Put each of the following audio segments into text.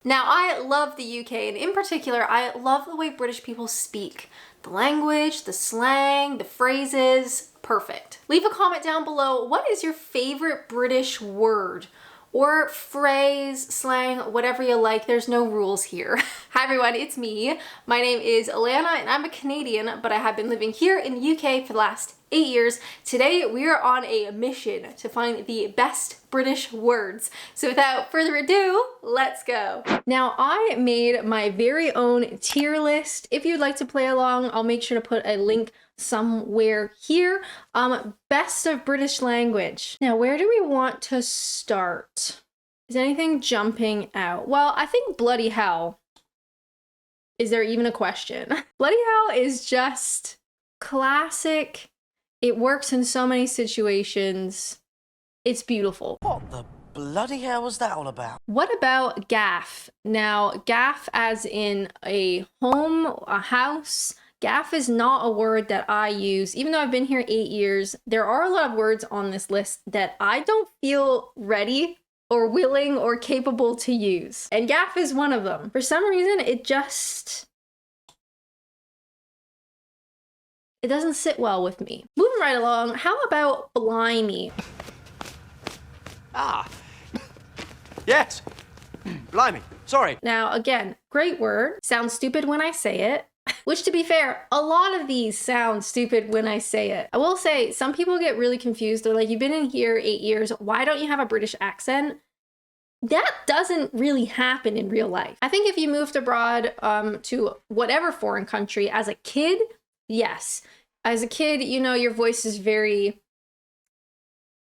Now, I love the UK, and in particular, I love the way British people speak. The language, the slang, the phrases, perfect. Leave a comment down below. What is your favorite British word or phrase, slang, whatever you like? There's no rules here. Hi everyone, it's me. My name is Alanna, and I'm a Canadian, but I have been living here in the UK for the last 8 years. Today we are on a mission to find the best British words. So without further ado, let's go. Now I made my very own tier list. If you'd like to play along, I'll make sure to put a link somewhere here. Best of British language. Now where do we want to start? Is anything jumping out? Well, I think bloody hell. Is there even a question? Bloody hell is just classic. It works in so many situations. It's beautiful. What the bloody hell was that all about? What about gaff? Now, gaff as in a home, a house. Gaff is not a word that I use. Even though I've been here 8 years, there are a lot of words on this list that I don't feel ready or willing or capable to use. And gaff is one of them. For some reason, it doesn't sit well with me. Moving right along, how about blimey? Ah, yes, blimey, sorry. Now again, great word. Sounds stupid when I say it. Which, to be fair, a lot of these sound stupid when I say it. I will say, some people get really confused. They're like, you've been in here 8 years, why don't you have a British accent? That doesn't really happen in real life. I think if you moved abroad to whatever foreign country as a kid, yes. As a kid, you know, your voice is very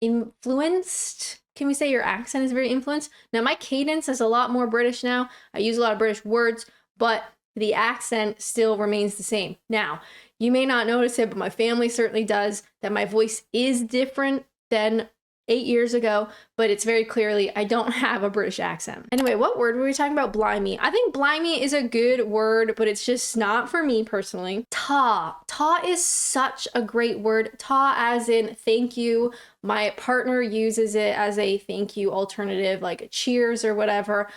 influenced. Can we say your accent is very influenced? Now, my cadence is a lot more British now. I use a lot of British words, but the accent still remains the same. Now, you may not notice it, but my family certainly does, that my voice is different than 8 years ago, but it's very clearly I don't have a British accent. Anyway, what word were we talking about? Blimey. I think blimey is a good word, but it's just not for me personally. Ta. Ta is such a great word. Ta as in thank you. My partner uses it as a thank you alternative, like a cheers or whatever.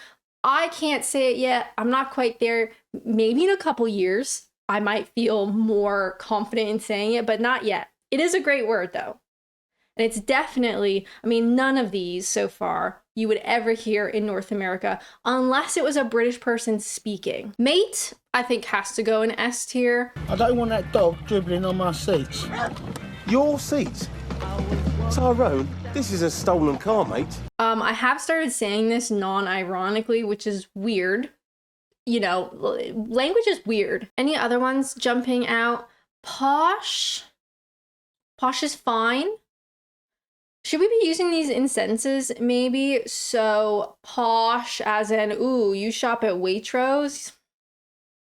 I can't say it yet. I'm not quite there. Maybe in a couple years, I might feel more confident in saying it, but not yet. It is a great word though. And it's definitely, I mean, none of these so far you would ever hear in North America unless it was a British person speaking. Mate, I think has to go in S tier. I don't want that dog dribbling on my seats. Your seat? Tyrone, this is a stolen car, mate. I have started saying this non-ironically, which is weird. You know, language is weird. Any other ones jumping out? Posh. Posh is fine. Should we be using these in sentences maybe? So posh as in, ooh, you shop at Waitrose?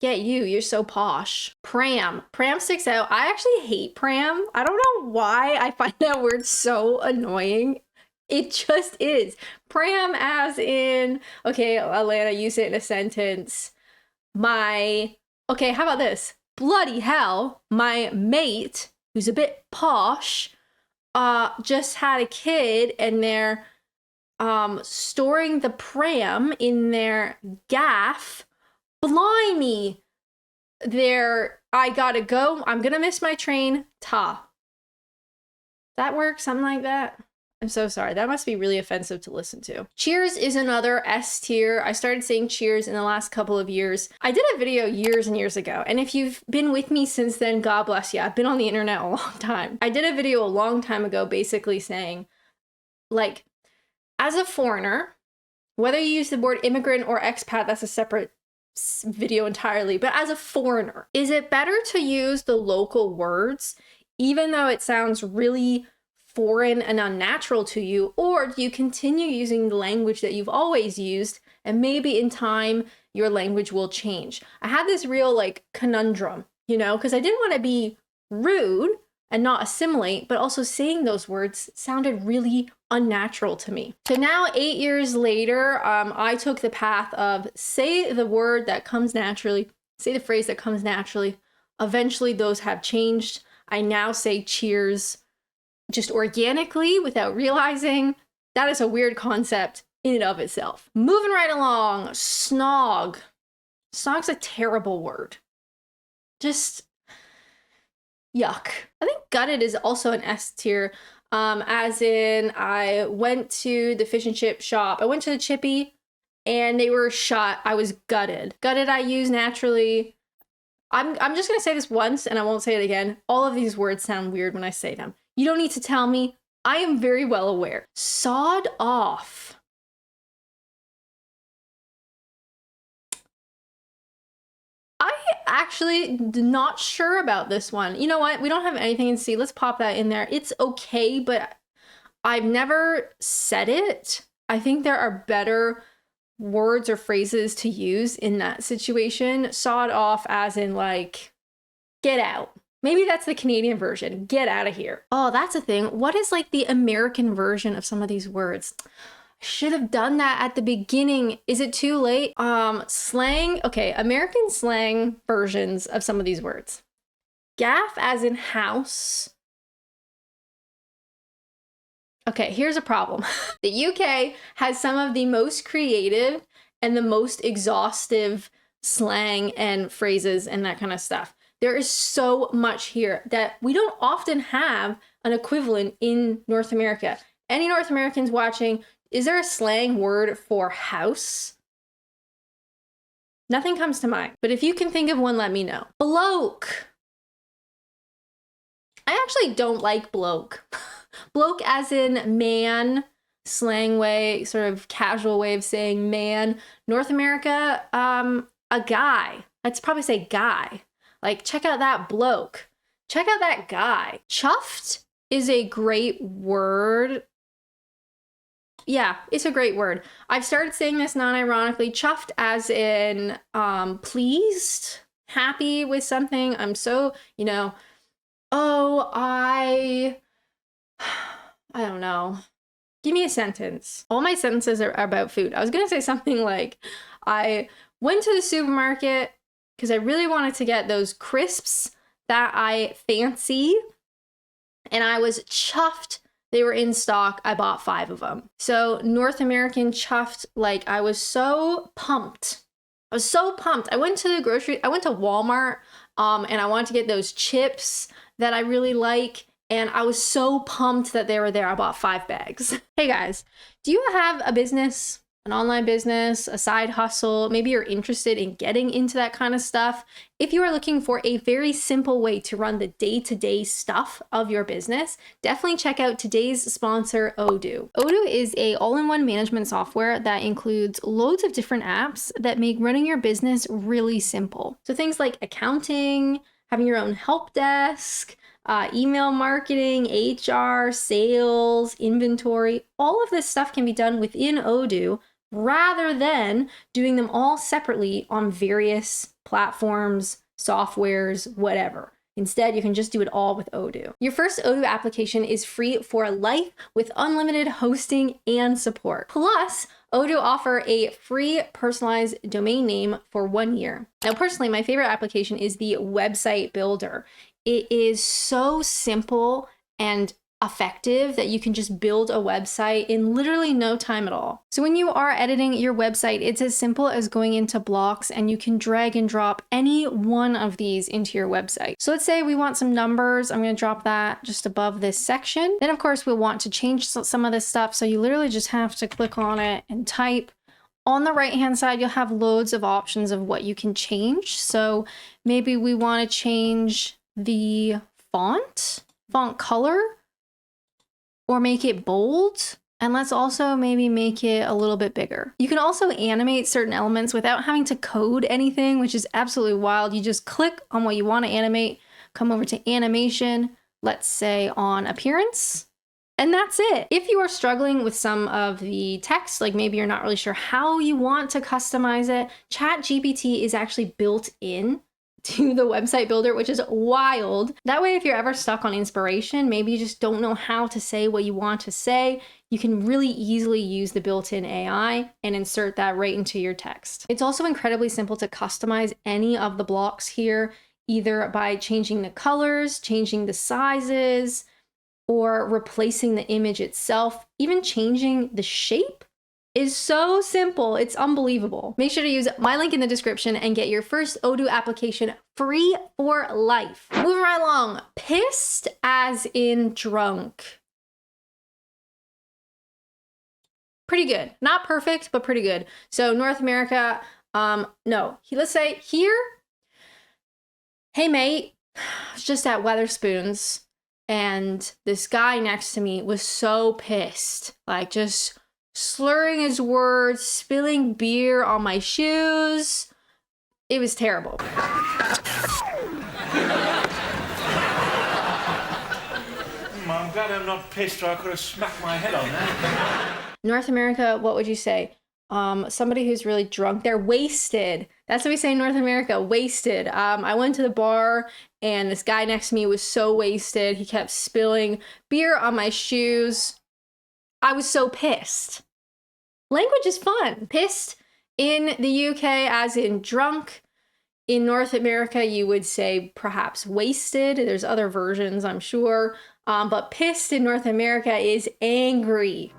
Get you, you're so posh. Pram. Pram sticks out. I actually hate pram. I don't know why I find that word so annoying. It just is. Pram as in, okay, Alanna, use it in a sentence. Okay, how about this? Bloody hell, my mate, who's a bit posh, just had a kid and they're storing the pram in their gaff. Blimey, I gotta go. I'm gonna miss my train. Ta. That works? Something like that? I'm so sorry. That must be really offensive to listen to. Cheers is another S tier. I started saying cheers in the last couple of years. I did a video years and years ago, and if you've been with me since then, God bless you. I've been on the internet a long time. I did a video a long time ago basically saying, like, as a foreigner, whether you use the word immigrant or expat, that's a separate video entirely, but as a foreigner, is it better to use the local words, even though it sounds really foreign and unnatural to you, or do you continue using the language that you've always used and maybe in time your language will change? I had this real like conundrum, you know, because I didn't want to be rude and not assimilate, but also saying those words sounded really unnatural to me. So now 8 years later, I took the path of say the word that comes naturally, say the phrase that comes naturally. Eventually those have changed. I now say cheers just organically without realizing. That is a weird concept. in and of itself. Moving right along, snog. Snog's a terrible word. Just yuck. I think gutted is also an S tier. As in, I went to the fish and chip shop. I went to the Chippy and they were shut. I was gutted. Gutted I use naturally. I'm just gonna say this once and I won't say it again. All of these words sound weird when I say them. You don't need to tell me. I am very well aware. Sawed off. I actually not sure about this one. You know what? We don't have anything in C. Let's pop that in there. It's okay, but I've never said it. I think there are better words or phrases to use in that situation. Sawed off as in like, get out. Maybe that's the Canadian version. Get out of here. Oh, that's a thing. What is like the American version of some of these words? Should have done that at the beginning. Is it too late? Slang. Okay, American slang versions of some of these words. Gaff as in house. Okay, here's a problem. The UK has some of the most creative and the most exhaustive slang and phrases and that kind of stuff. There is so much here that we don't often have an equivalent in North America. Any North Americans watching, is there a slang word for house? Nothing comes to mind, but if you can think of one, let me know. Bloke. I actually don't like bloke. Bloke as in man, slang way, sort of casual way of saying man. North America, a guy. I'd probably say guy. Like, check out that bloke. Check out that guy. Chuffed is a great word. Yeah, it's a great word. I've started saying this non-ironically. Chuffed as in pleased, happy with something. I'm so, I don't know. Give me a sentence. All my sentences are about food. I was going to say something like, I went to the supermarket because I really wanted to get those crisps that I fancy. And I was chuffed they were in stock. I bought 5 of them. So North American chuffed, like I was so pumped. I was so pumped. I went to Walmart and I wanted to get those chips that I really like. And I was so pumped that they were there. I bought 5 bags. Hey guys, do you have a business, an online business, a side hustle? Maybe you're interested in getting into that kind of stuff. If you are looking for a very simple way to run the day-to-day stuff of your business, definitely check out today's sponsor, Odoo. Odoo is a all-in-one management software that includes loads of different apps that make running your business really simple. So things like accounting, having your own help desk, email marketing, HR, sales, inventory, all of this stuff can be done within Odoo rather than doing them all separately on various platforms, softwares, whatever. Instead, you can just do it all with Odoo. Your first Odoo application is free for life with unlimited hosting and support. Plus, Odoo offer a free personalized domain name for 1 year. Now, personally, my favorite application is the website builder. It is so simple and effective that you can just build a website in literally no time at all. So when you are editing your website, it's as simple as going into blocks and you can drag and drop any one of these into your website. So let's say we want some numbers. I'm going to drop that just above this section. Then of course we'll want to change some of this stuff. So you literally just have to click on it and type. On the right hand side, you'll have loads of options of what you can change. So maybe we want to change the font color, or make it bold. And let's also maybe make it a little bit bigger. You can also animate certain elements without having to code anything, which is absolutely wild. You just click on what you want to animate, come over to animation, let's say on appearance, and that's it. If you are struggling with some of the text, like maybe you're not really sure how you want to customize it, ChatGPT is actually built in to the website builder, which is wild. That way, if you're ever stuck on inspiration, maybe you just don't know how to say what you want to say, you can really easily use the built-in AI and insert that right into your text. It's also incredibly simple to customize any of the blocks here, either by changing the colors, changing the sizes, or replacing the image itself, even changing the shape is so simple. It's unbelievable. Make sure to use my link in the description and get your first Odoo application free for life. Moving right along. Pissed as in drunk. Pretty good. Not perfect, but pretty good. So North America, no. Let's say here, hey mate, I was just at Weatherspoons and this guy next to me was so pissed. Like just slurring his words, spilling beer on my shoes. It was terrible. I'm glad I'm not pissed, or I could have smacked my head on that. North America, what would you say? Somebody who's really drunk, they're wasted. That's what we say in North America, wasted. I went to the bar and this guy next to me was so wasted. He kept spilling beer on my shoes. I was so pissed. Language is fun. Pissed in the UK as in drunk. In North America, you would say perhaps wasted. There's other versions, I'm sure. But pissed in North America is angry.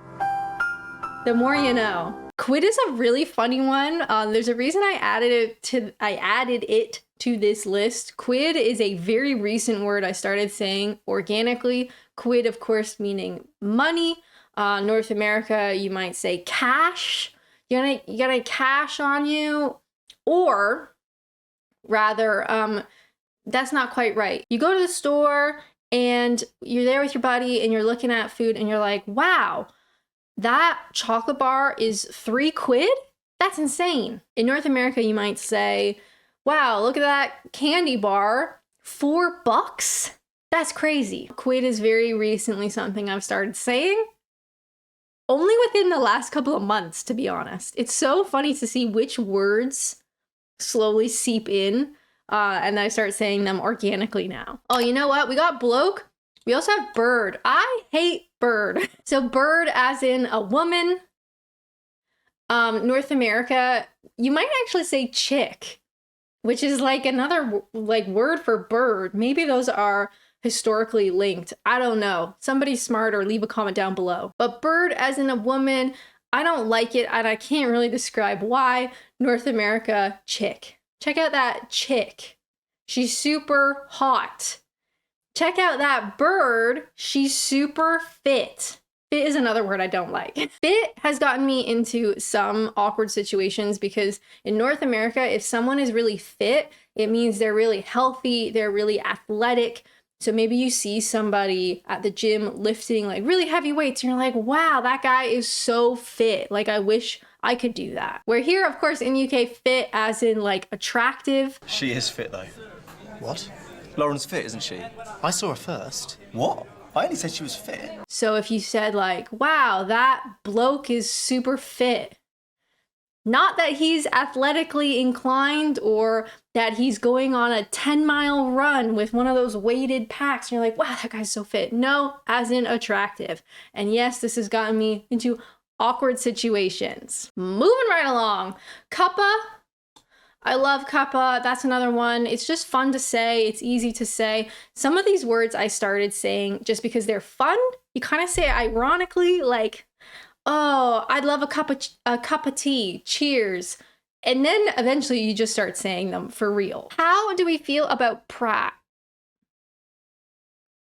The more you know. Quid is a really funny one. There's a reason I added it to this list. Quid is a very recent word I started saying organically. Quid, of course, meaning money. North America, you might say cash. You got a cash on you, or rather, that's not quite right. You go to the store and you're there with your buddy and you're looking at food and you're like, wow, that chocolate bar is 3 quid? That's insane. In North America, you might say, wow, look at that candy bar, $4? That's crazy. Quid is very recently something I've started saying. Only within the last couple of months, to be honest. It's so funny to see which words slowly seep in, and I start saying them organically now. Oh, you know what? We got bloke. We also have bird. I hate bird. So bird as in a woman. North America, you might actually say chick, which is like another word for bird. Maybe those are historically linked. I don't know. Somebody smart or leave a comment down below. But bird as in a woman, I don't like it and I can't really describe why. North America, chick. Check out that chick. She's super hot. Check out that bird. She's super fit. Fit is another word I don't like. Fit has gotten me into some awkward situations because in North America, if someone is really fit, it means they're really healthy, they're really athletic. So maybe you see somebody at the gym lifting like really heavy weights and you're like, wow, that guy is so fit. Like I wish I could do that. Where here, of course, in UK, fit as in like attractive. She is fit though. What? Lauren's fit, isn't she? I saw her first. What? I only said she was fit. So if you said like, wow, that bloke is super fit. Not that he's athletically inclined or that he's going on a 10-mile run with one of those weighted packs. And you're like, wow, that guy's so fit. No, as in attractive. And yes, this has gotten me into awkward situations. Moving right along. Cuppa. I love cuppa. That's another one. It's just fun to say. It's easy to say. Some of these words I started saying just because they're fun. You kind of say it ironically, like, oh, I'd love a cup of tea. Cheers. And then eventually you just start saying them for real. How do we feel about prat?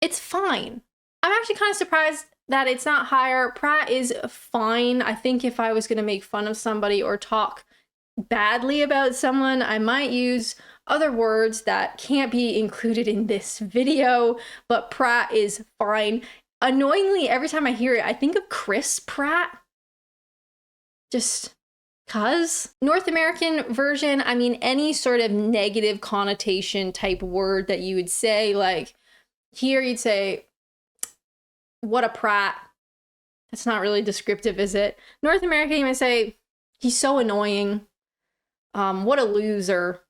It's fine. I'm actually kind of surprised that it's not higher. Prat is fine. I think if I was going to make fun of somebody or talk badly about someone, I might use other words that can't be included in this video, but prat is fine. Annoyingly, every time I hear it, I think of Chris Pratt. Just cuz. North American version, I mean, any sort of negative connotation type word that you would say, like here you'd say, what a prat. That's not really descriptive, is it? North American, you might say, he's so annoying. What a loser.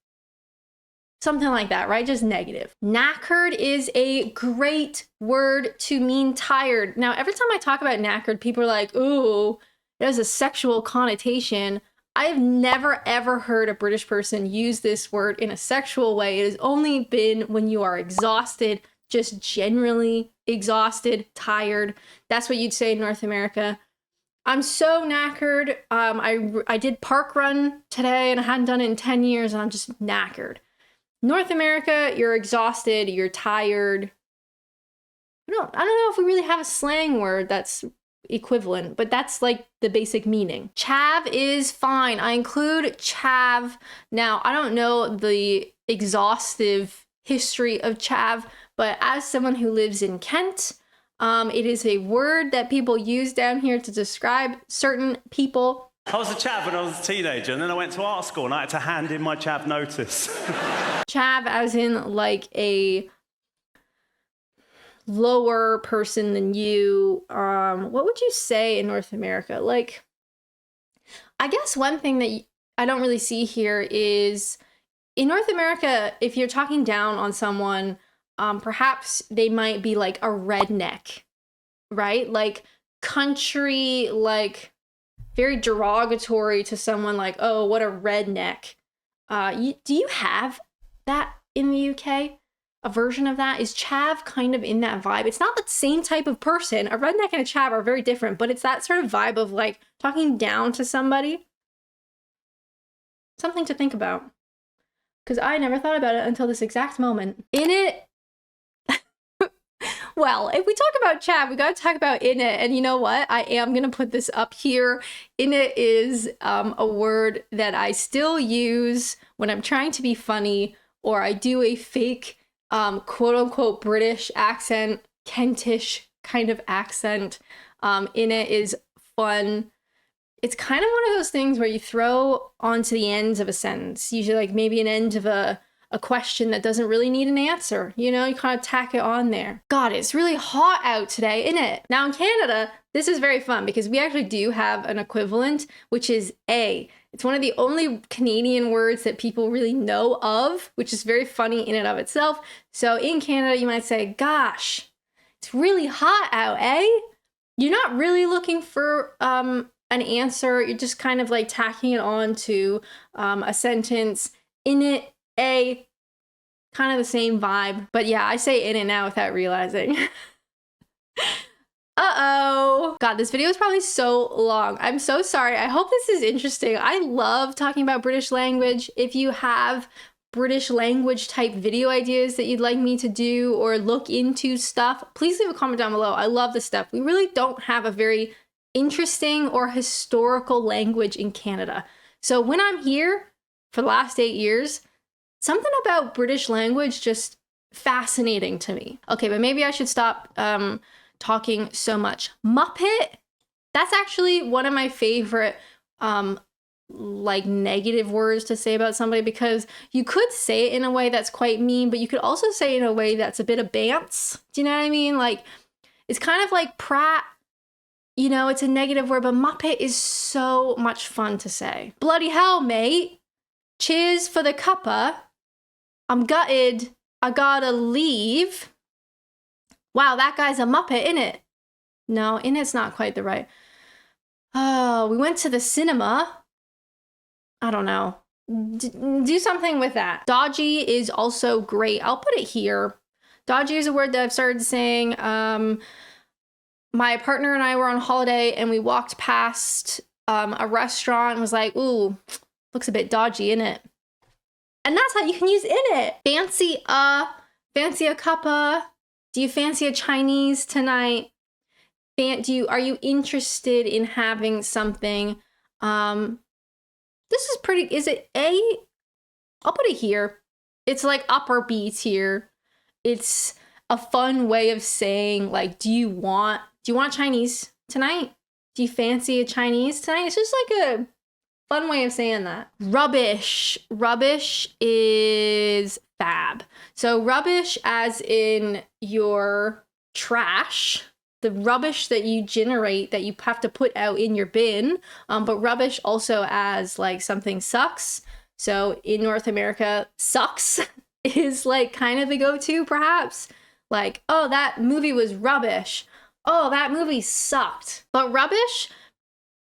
Something like that, right? Just negative. Knackered is a great word to mean tired. Now, every time I talk about knackered, people are like, ooh, it has a sexual connotation. I've never, ever heard a British person use this word in a sexual way. It has only been when you are exhausted, just generally exhausted, tired. That's what you'd say in North America. I'm so knackered. I did park run today and I hadn't done it in 10 years and I'm just knackered. North America, you're exhausted, you're tired. I don't know if we really have a slang word that's equivalent, but that's like the basic meaning. Chav is fine. I include chav. Now, I don't know the exhaustive history of chav, but as someone who lives in Kent, it is a word that people use down here to describe certain people. I was a chav when I was a teenager, and then I went to art school and I had to hand in my chav notice. Chav as in like a lower person than you. What would you say in North America? Like, I guess one thing that I don't really see here is in North America, if you're talking down on someone, perhaps they might be like a redneck, right? Like country, like very derogatory to someone, like, oh, what a redneck. Do you have that in the UK? A version of that? Is chav kind of in that vibe? It's not the same type of person. A redneck and a chav are very different, but it's that sort of vibe of like talking down to somebody. Something to think about. Because I never thought about it until this exact moment. In it, well, if we talk about chav, we gotta talk about in it. And you know what? I am gonna put this up here. In it is a word that I still use when I'm trying to be funny, or I do a fake quote unquote British accent, Kentish kind of accent. In it is fun. It's kind of one of those things where you throw onto the ends of a sentence, usually like maybe an end of a question that doesn't really need an answer. You know, you kind of tack it on there. God, it's really hot out today, isn't it? Now in Canada, this is very fun because we actually do have an equivalent, which is a. It's one of the only Canadian words that people really know of, which is very funny in and of itself. So in Canada, you might say, gosh, it's really hot out, eh? You're not really looking for an answer. You're just kind of like tacking it on to a sentence. In it, a, kind of the same vibe. But yeah, I say in it now without realizing. Uh-oh. God, this video is probably so long. I'm so sorry. I hope this is interesting. I love talking about British language. If you have British language type video ideas that you'd like me to do or look into stuff, please leave a comment down below. I love this stuff. We really don't have a very interesting or historical language in Canada. So when I'm here for the last 8 years, something about British language just fascinating to me. Okay, but maybe I should stop talking so much. Muppet, that's actually one of my favorite like negative words to say about somebody, because you could say it in a way that's quite mean, but you could also say it in a way that's a bit of bants. Do you know what I mean? Like, it's kind of like prat. You know, it's a negative word, but Muppet is so much fun to say. Bloody hell, mate. Cheers for the cuppa. I'm gutted. I gotta leave. Wow, that guy's a Muppet, innit? No, innit's not quite the right. Oh, we went to the cinema. I don't know. Do something with that. Dodgy is also great. I'll put it here. Dodgy is a word that I've started saying. My partner and I were on holiday and we walked past a restaurant and was like, ooh, looks a bit dodgy, innit? And that's how you can use in it. Fancy a cuppa. Do you fancy a Chinese tonight? Are you interested in having something? This is pretty, is it A? I'll put it here. It's like upper B tier. It's a fun way of saying, like, do you want Chinese tonight? Do you fancy a Chinese tonight? It's just like a fun way of saying that. Rubbish. Rubbish is fab. So rubbish as in your trash, the rubbish that you generate that you have to put out in your bin, but rubbish also as like something sucks. So in North America, sucks is like kind of the go-to perhaps. Like, oh, that movie was rubbish. Oh, that movie sucked. But rubbish,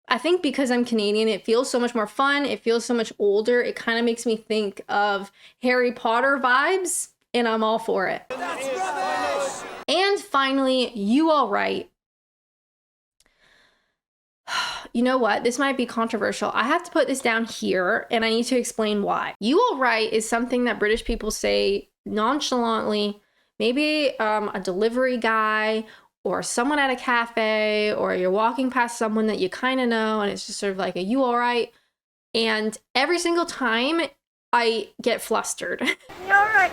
I think because I'm Canadian, it feels so much more fun. It feels so much older. It kind of makes me think of Harry Potter vibes, and I'm all for it. That's rubbish! And finally, you all right. you know what? This might be controversial. I have to put this down here and I need to explain why. You all right is something that British people say nonchalantly. Maybe a delivery guy or someone at a cafe, or you're walking past someone that you kind of know and it's just sort of like a you all right? And every single time I get flustered. You all right?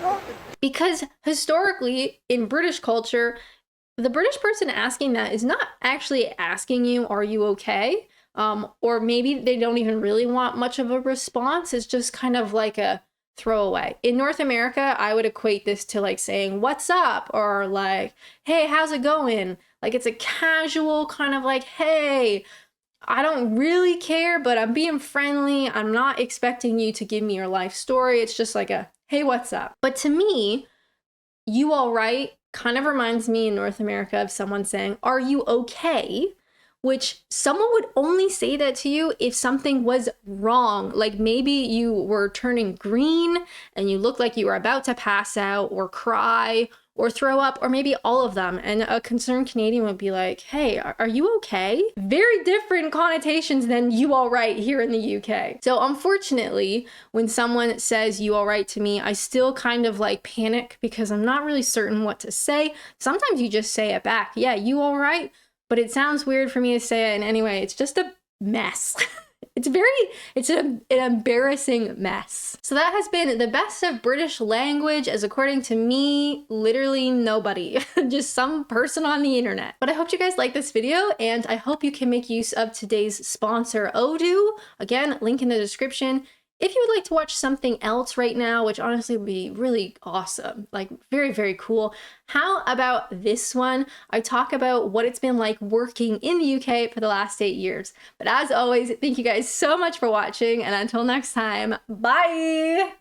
Because historically in British culture, the British person asking that is not actually asking you, are you okay? Or maybe they don't even really want much of a response. It's just kind of like a throwaway. In North America, I would equate this to like saying, what's up? Or like, hey, how's it going? Like it's a casual kind of like, hey, I don't really care, but I'm being friendly. I'm not expecting you to give me your life story. It's just like a, hey, what's up? But to me, you all right kind of reminds me in North America of someone saying, are you okay? Which someone would only say that to you if something was wrong. Like maybe you were turning green and you looked like you were about to pass out or cry or throw up, or maybe all of them. And a concerned Canadian would be like, hey, are you okay? Very different connotations than you all right here in the UK. So unfortunately, when someone says you all right to me, I still kind of like panic because I'm not really certain what to say. Sometimes you just say it back. Yeah, you all right? But it sounds weird for me to say it. And anyway, it's just a mess. It's an embarrassing mess. So that has been the best of British language, as according to me, literally nobody, just some person on the internet. But I hope you guys like this video, and I hope you can make use of today's sponsor, Odoo. Again, link in the description. If you would like to watch something else right now, which honestly would be really awesome, like very, very cool, how about this one? I talk about what it's been like working in the UK for the last 8 years. But as always, thank you guys so much for watching, and until next time, bye!